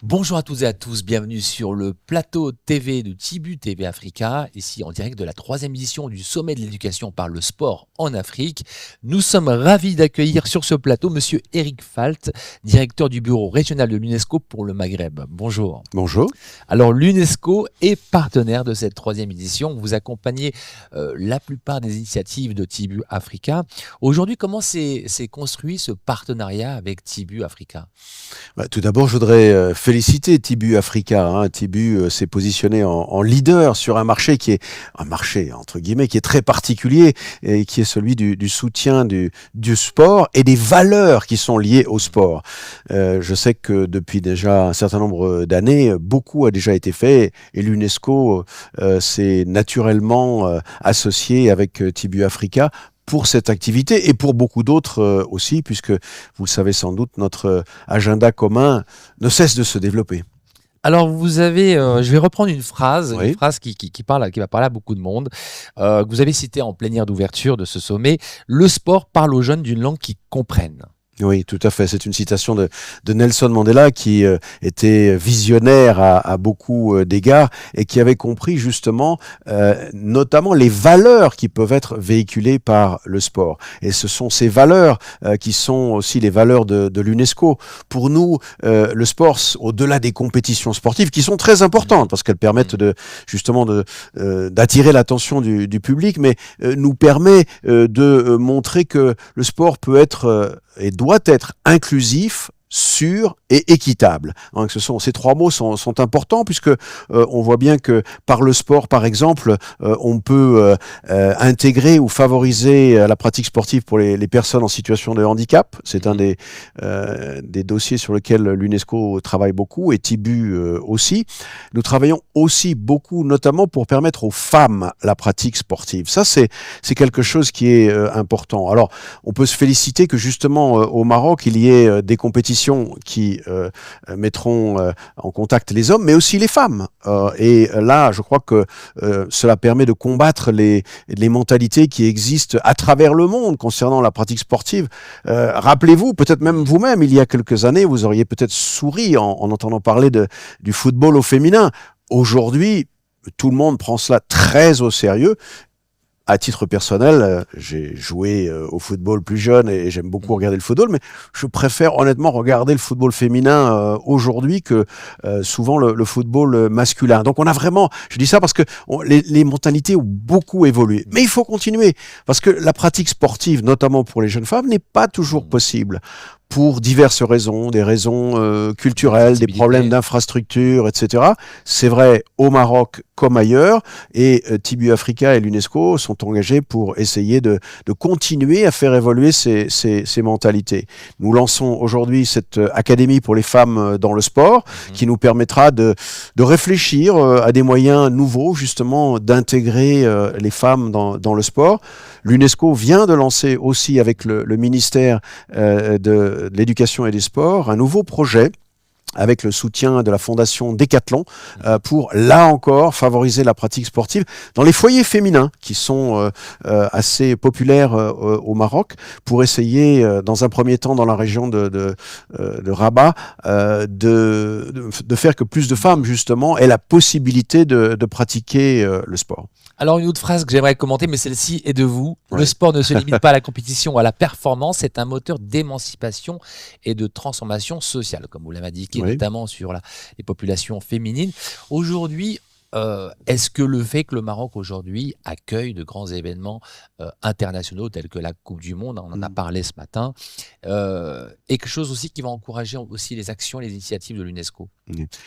Bonjour à toutes et à tous, bienvenue sur le plateau TV de Tibu TV Africa, ici en direct de la 3e édition du sommet de l'éducation par le sport en Afrique. Nous sommes ravis d'accueillir sur ce plateau Monsieur Eric Falt, directeur du bureau régional de l'UNESCO pour le Maghreb. Bonjour. Bonjour. Alors l'UNESCO est partenaire de cette 3e édition, vous accompagnez la plupart des initiatives de Tibu Africa. Aujourd'hui, comment s'est construit ce partenariat avec Tibu Africa ? Tout d'abord, je voudrais féliciter Tibu Africa. Tibu s'est positionné en leader sur un marché qui est un marché entre guillemets qui est très particulier et qui est celui du soutien du sport et des valeurs qui sont liées au sport. Je sais que depuis déjà un certain nombre d'années, beaucoup a déjà été fait et l'UNESCO s'est naturellement associé avec Tibu Africa pour cette activité et pour beaucoup d'autres aussi, puisque vous le savez sans doute, notre agenda commun ne cesse de se développer. Alors vous avez, je vais reprendre une phrase Oui. qui va parler à beaucoup de monde, que vous avez citée en plénière d'ouverture de ce sommet. Le sport parle aux jeunes d'une langue qu'ils comprennent. Oui, tout à fait. C'est une citation de Nelson Mandela qui était visionnaire à beaucoup d'égards et qui avait compris justement notamment les valeurs qui peuvent être véhiculées par le sport. Et ce sont ces valeurs qui sont aussi les valeurs de l'UNESCO. Pour nous, le sport, au-delà des compétitions sportives qui sont très importantes parce qu'elles permettent d'attirer l'attention du public, mais nous permet de montrer que le sport peut être et doit être inclusif, sûr et équitable. Ces trois mots sont importants puisque on voit bien que par le sport, par exemple, on peut intégrer ou favoriser la pratique sportive pour les personnes en situation de handicap. C'est un des dossiers sur lesquels l'UNESCO travaille beaucoup et Tibu aussi. Nous travaillons aussi beaucoup, notamment pour permettre aux femmes la pratique sportive. Ça, c'est quelque chose qui est important. Alors, on peut se féliciter que justement au Maroc, il y ait des compétitions qui mettront en contact les hommes, mais aussi les femmes. Et là, je crois que cela permet de combattre les mentalités qui existent à travers le monde concernant la pratique sportive. Rappelez-vous, peut-être même vous-même, il y a quelques années, vous auriez peut-être souri en entendant parler du football au féminin. Aujourd'hui, tout le monde prend cela très au sérieux. À titre personnel, j'ai joué au football plus jeune et j'aime beaucoup regarder le football, mais je préfère honnêtement regarder le football féminin aujourd'hui que souvent le football masculin. Donc on a vraiment, je dis ça parce que les mentalités ont beaucoup évolué. Mais il faut continuer, parce que la pratique sportive, notamment pour les jeunes femmes, n'est pas toujours possible. Pour diverses raisons, des raisons culturelles, des problèmes d'infrastructure, etc. C'est vrai au Maroc comme ailleurs, et Tibu Africa et l'UNESCO sont engagés pour essayer de continuer à faire évoluer ces mentalités. Nous lançons aujourd'hui cette académie pour les femmes dans le sport, qui nous permettra de réfléchir à des moyens nouveaux, justement, d'intégrer les femmes dans le sport. L'UNESCO vient de lancer aussi avec le ministère de l'Éducation et des Sports un nouveau projet avec le soutien de la fondation Decathlon pour, là encore, favoriser la pratique sportive dans les foyers féminins qui sont assez populaires au Maroc, pour essayer, dans un premier temps dans la région de Rabat, de faire que plus de femmes, justement, aient la possibilité de pratiquer le sport. Alors une autre phrase que j'aimerais commenter, mais celle-ci est de vous. Ouais. Le sport ne se limite pas à la compétition ou à la performance, c'est un moteur d'émancipation et de transformation sociale, comme vous l'avez indiqué, notamment sur les populations féminines. Aujourd'hui, est-ce que le fait que le Maroc aujourd'hui accueille de grands événements internationaux tels que la Coupe du Monde, on en a parlé ce matin, est quelque chose aussi qui va encourager aussi les actions et les initiatives de l'UNESCO?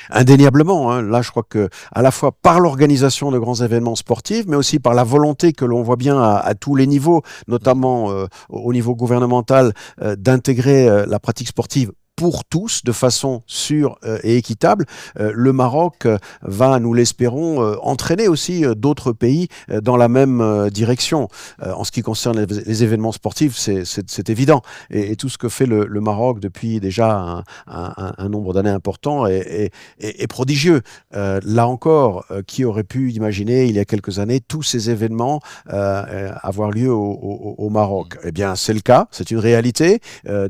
Indéniablement, là je crois que à la fois par l'organisation de grands événements sportifs, mais aussi par la volonté que l'on voit bien à tous les niveaux, notamment au niveau gouvernemental, d'intégrer la pratique sportive pour tous, de façon sûre et équitable. Le Maroc va, nous l'espérons, entraîner aussi d'autres pays dans la même direction. En ce qui concerne les événements sportifs, c'est évident. Et tout ce que fait le Maroc depuis déjà un nombre d'années important est prodigieux. Là encore, qui aurait pu imaginer il y a quelques années tous ces événements avoir lieu au Maroc? Eh bien, c'est le cas, c'est une réalité.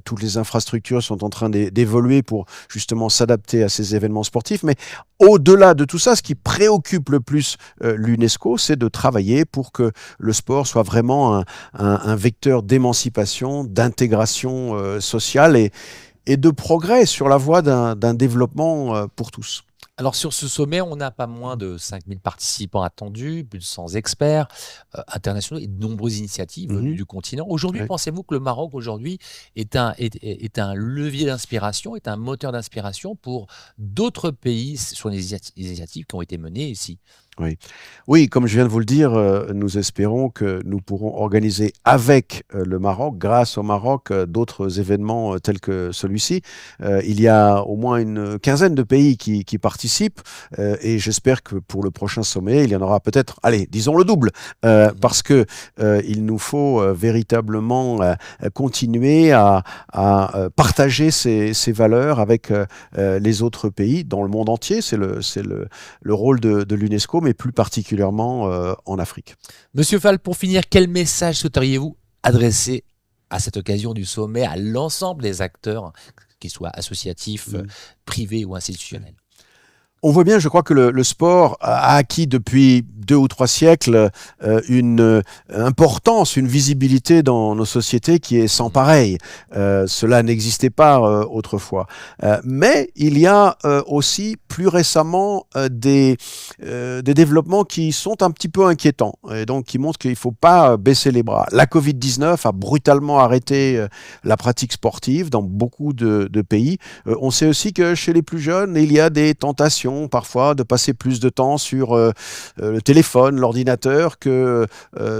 Toutes les infrastructures sont en train d'évoluer pour justement s'adapter à ces événements sportifs. Mais au-delà de tout ça, ce qui préoccupe le plus l'UNESCO, c'est de travailler pour que le sport soit vraiment un vecteur d'émancipation, d'intégration sociale et de progrès sur la voie d'un développement pour tous. Alors sur ce sommet, on n'a pas moins de 5000 participants attendus, plus de 100 experts internationaux et de nombreuses initiatives venues du continent. Aujourd'hui, Oui. pensez-vous que le Maroc aujourd'hui est un levier d'inspiration, est un moteur d'inspiration pour d'autres pays sur les initiatives qui ont été menées ici? Oui. Oui, comme je viens de vous le dire, nous espérons que nous pourrons organiser avec le Maroc, grâce au Maroc, d'autres événements tels que celui-ci. Il y a au moins une quinzaine de pays qui participent et j'espère que pour le prochain sommet, il y en aura peut-être, allez, disons le double, parce que il nous faut véritablement continuer à partager ces valeurs avec les autres pays dans le monde entier. C'est le rôle de l'UNESCO, mais plus particulièrement en Afrique. Monsieur Fall, pour finir, quel message souhaiteriez-vous adresser à cette occasion du sommet à l'ensemble des acteurs, qu'ils soient associatifs, privés ou institutionnels? On voit bien, je crois que le sport a acquis depuis 2 ou 3 siècles une importance, une visibilité dans nos sociétés qui est sans pareil. Cela n'existait pas autrefois. Mais il y a aussi plus récemment des développements qui sont un petit peu inquiétants et donc qui montrent qu'il ne faut pas baisser les bras. La Covid-19 a brutalement arrêté la pratique sportive dans beaucoup de pays. On sait aussi que chez les plus jeunes, il y a des tentations parfois de passer plus de temps sur le téléphone, l'ordinateur que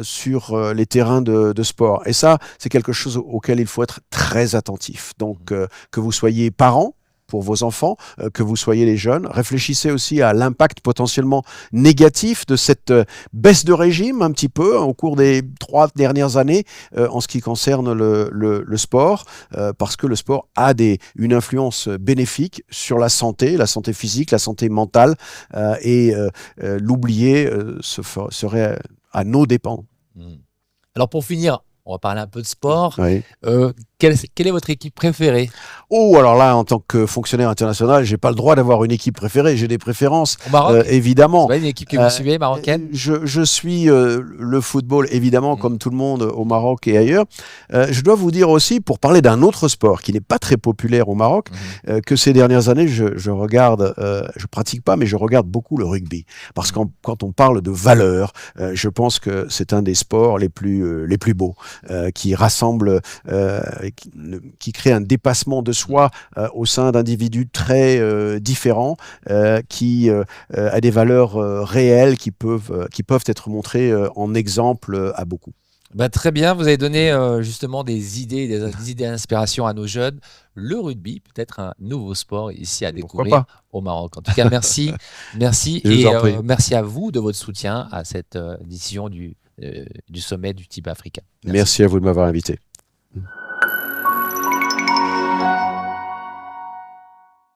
sur les terrains de sport. Et ça, c'est quelque chose auquel il faut être très attentif. Donc, que vous soyez parents pour vos enfants, que vous soyez les jeunes, réfléchissez aussi à l'impact potentiellement négatif de cette baisse de régime un petit peu au cours des 3 dernières années en ce qui concerne le sport, parce que le sport a une influence bénéfique sur la santé physique, la santé mentale, et l'oublier serait à nos dépens. Alors pour finir, on va parler un peu de sport. Oui. Quelle est votre équipe préférée? Oh, alors là, en tant que fonctionnaire international, j'ai pas le droit d'avoir une équipe préférée. J'ai des préférences, Au Maroc? évidemment. C'est une équipe que vous suivez, marocaine? Je suis le football, évidemment, comme tout le monde au Maroc et ailleurs. Je dois vous dire aussi, pour parler d'un autre sport qui n'est pas très populaire au Maroc, que ces dernières années, je regarde, je pratique pas, mais je regarde beaucoup le rugby. Parce que quand on parle de valeurs, je pense que c'est un des sports les plus beaux, qui rassemble, qui crée un dépassement de soi au sein d'individus très différents, qui a des valeurs réelles qui peuvent être montrées en exemple à beaucoup. Ben, très bien, vous avez donné justement des idées d'inspiration à nos jeunes. Le rugby, peut-être un nouveau sport ici à découvrir au Maroc. En tout cas, merci. Merci et merci à vous de votre soutien à cette édition du sommet du TIB africain. Merci à vous de m'avoir invité.